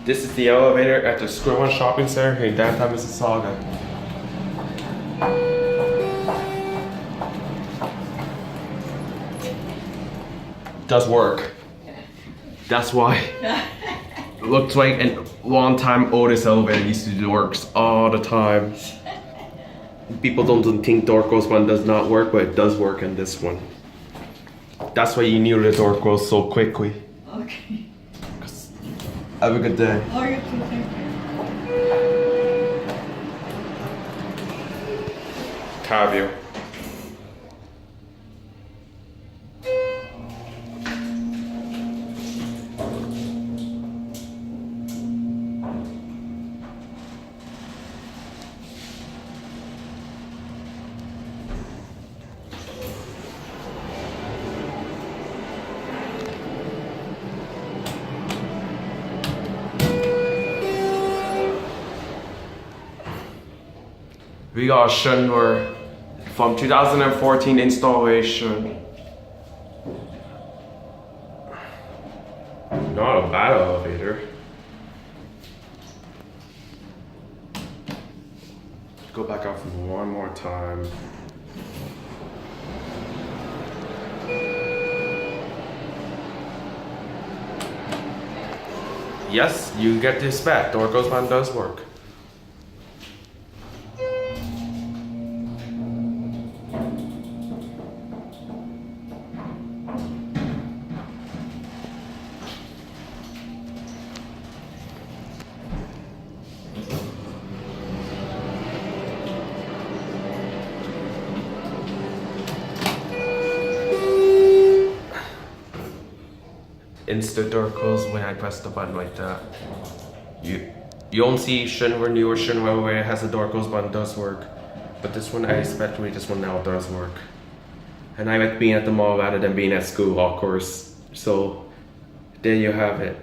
This is the elevator at the Square One Shopping Center in Downtown Mississauga. Does work. That's why. Looks like a long time Otis elevator used to do works all the time. People don't think door close one does not work, but it does work in this one. That's why you knew the door closed so quickly. Okay. Have a good day. Oh, you too, thank you. Have you? We got a Schindler from 2014 installation. Not a bad elevator. Go back up one more time. Yes, you get this back. Door goes one does work. Instant door close when I press the button like that. You don't see Schindler newer Schindler where it has a door close button does work, but this one, especially this one now, does work. And I like being at the mall rather than being at school, of course. So there you have it.